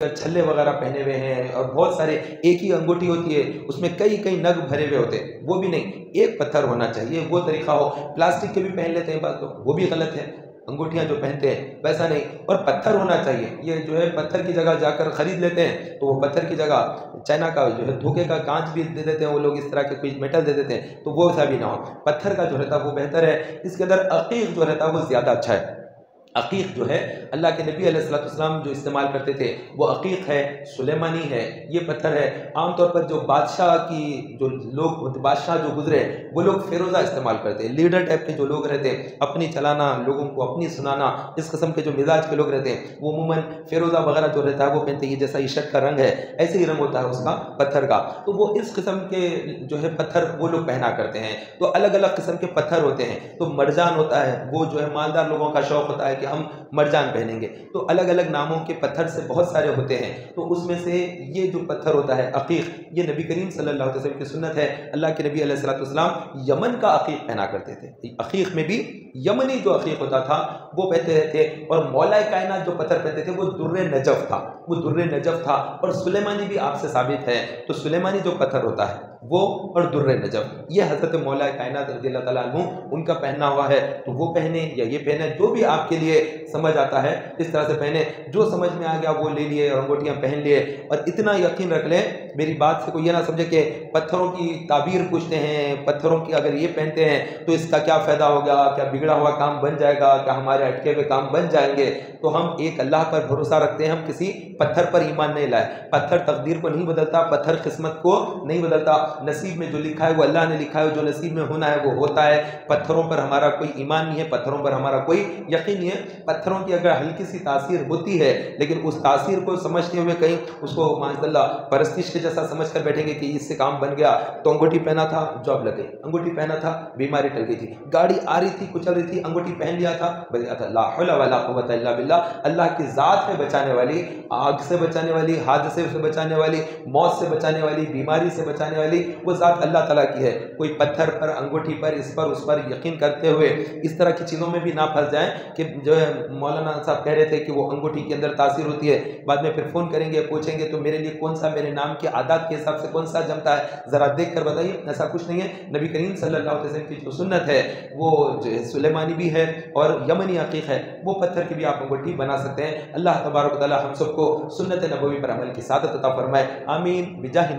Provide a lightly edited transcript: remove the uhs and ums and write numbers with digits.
छल्ले वगैरह पहने हुए हैं और बहुत सारे, एक ही अंगूठी होती है उसमें कई कई नग भरे हुए होते हैं, वो भी नहीं, एक पत्थर होना चाहिए, वो तरीका हो। प्लास्टिक के भी पहन लेते हैं बात, तो वो भी गलत है, अंगूठियां जो पहनते हैं वैसा नहीं। और पत्थर होना चाहिए, ये जो है पत्थर की जगह जाकर खरीद लेते हैं तो वो पत्थर की जगह चाइना का जो है धोखे का कांच भी दे देते हैं वो लोग, इस तरह के कोई मेटल दे देते हैं, तो वो ऐसा भी ना हो। पत्थर का जो रहता है वो बेहतर है। इसके अंदर अकीक जो रहता है वो ज़्यादा अच्छा है। अकीक जो है अल्लाह के नबी अलैहिस्सलाम जो इस्तेमाल करते थे वो अकीक है, सुलेमानी है, ये पत्थर है। आमतौर पर जो बादशाह की जो लोग, बादशाह जो गुजरे वो लोग फ़िरोज़ा इस्तेमाल करते हैं। लीडर टाइप के जो लोग रहते हैं, अपनी चलाना, लोगों को अपनी सुनाना, इस किस्म के जो मिजाज के लोग रहते हैं वो अमूमन फ़िरोज़ा वगैरह जो रहता है वो पहनते हैं। जैसा इशक का रंग है ऐसे ही रंग होता है उसका पत्थर का, तो वो इस किस्म के जो है पत्थर वो लोग पहना करते हैं। तो अलग अलग किस्म के पत्थर होते हैं। तो मरजान होता है, वो जो है मालदार लोगों का शौक़ होता है कि हम मरजान पहनेंगे, तो अलग अलग नामों के पत्थर से बहुत सारे होते हैं। तो उसमें से ये जो पत्थर होता है अकीक, ये नबी करीम सल्लल्लाहु अलैहि वसल्लम की सुन्नत है। अल्लाह के नबी अलैहिस्सलाम यमन का अकीक पहना करते थे। अकीक में भी यमनी जो अकीक होता था वो पहनते थे। और मौला कायनात जो पत्थर पहनते थे वो दुर्रे नजफ था, वो दुर्रे नजफ था। और सुलेमानी भी आपसे साबित है, तो सुलेमानी जो पत्थर होता है वो और दुर्रे नजफ, ये हज़रत मौला कायनात रज़ियल्लाहु ताला अन्हु उनका पहना हुआ है। तो वो पहने या ये पहने, जो भी आपके लिए समझ आता है इस तरह से पहने। जो समझ में आ गया वो ले लिए और अंगूठियाँ पहन लिए। और इतना यकीन रख लें, मेरी बात से कोई ये ना समझे कि पत्थरों की ताबीर पूछते हैं, पत्थरों की अगर ये पहनते हैं तो इसका क्या फ़ायदा होगा, क्या बिगड़ा हुआ काम बन जाएगा, क्या हमारे अटके हुए काम बन जाएंगे। तो हम एक अल्लाह पर भरोसा रखते हैं, हम किसी पत्थर पर ईमान नहीं लाए। पत्थर तकदीर को नहीं बदलता, पत्थर किस्मत को नहीं बदलता। नसीब में जो लिखा है वो अल्लाह ने लिखा है, जो नसीब में होना है वो होता है। पत्थरों पर हमारा कोई ईमान नहीं है, पत्थरों पर हमारा कोई यकीन नहीं है। पत्थरों की अगर हल्की सी तासीर होती है, लेकिन उस तासीर को समझते हुए कहीं उसको माशाअल्लाह परस्तिश के जैसा समझ कर बैठेंगे कि इससे काम बन गया, तो अंगूठी पहना था जॉब लग गई, अंगूठी पहना था बीमारी टल गई थी, गाड़ी आ रही थी कुचल रही थी, अंगूठी पहन लिया था बच गया था। ला हौला वला कुव्वता इल्ला बिल्लाह। अल्लाह की ज़ात है बचाने वाली, आग से बचाने वाली, हादसे से बचाने वाली, मौत से बचाने वाली, बीमारी से बचाने वाली वो ज़ात अल्लाह ताला की है। कोई पत्थर पर, अंगूठी पर, इस पर उस पर यकीन करते हुए इस तरह की चीज़ों में भी ना फंस जाएं कि जो है मौलाना साहब कह रहे थे कि वो अंगूठी के अंदर तासीर होती है, बाद में फिर फ़ोन करेंगे पूछेंगे तो मेरे लिए कौन सा, मेरे नाम के आदात के हिसाब से कौन सा जमता है, ज़रा देख कर बताइए। ऐसा कुछ नहीं है। नबी करीम सल्लल्लाहु अलैहि वसल्लम की जो सुन्नत है वो जो है सुलेमानी भी है और यमनी अकीक है, वो पत्थर की भी आप अंगूठी बना सकते हैं। अल्लाह तबारक व तआला हम सबको सुन्नत नबवी पर अमल की सादत अता फरमाए। आमीन बिजाहि।